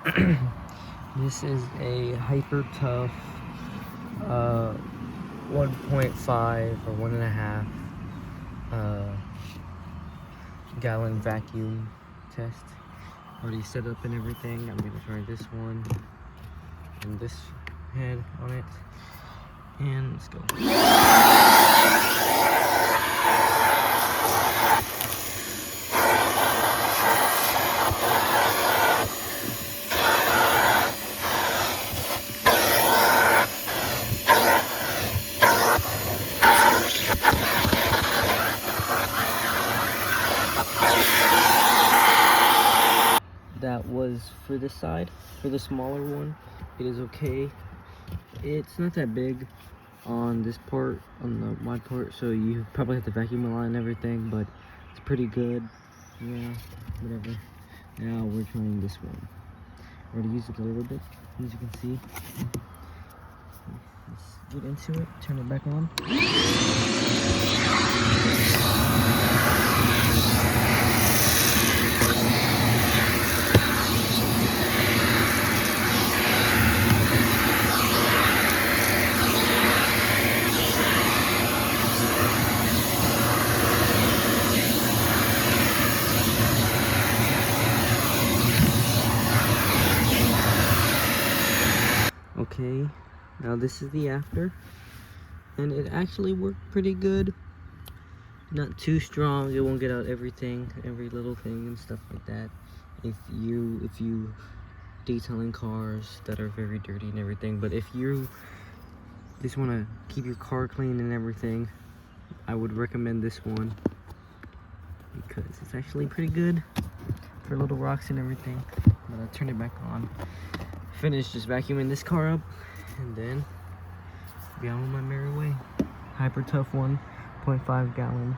This is a Hyper Tough 1.5 or 1.5 gallon vacuum test. Already set up and everything. I'm gonna try this one and this head on it, and let's go. That was for this side. For the smaller one, it is okay. It's not that big on this part, on the wide part, so you probably have to vacuum a lot and everything, but it's pretty good. Yeah, whatever. Now we're trying this one. I already used it a little bit, as you can see. Let's get into it, turn it back on. Okay, now this is the after, and it actually worked pretty good. Not too strong, it won't get out everything, every little thing and stuff like that. If you detailing cars that are very dirty and everything, but if you just want to keep your car clean and everything, I would recommend this one because it's actually pretty good for little rocks and everything. I'm gonna turn it back on, finish just vacuuming this car up, and then be on my merry way. Hyper Tough 1.5 gallon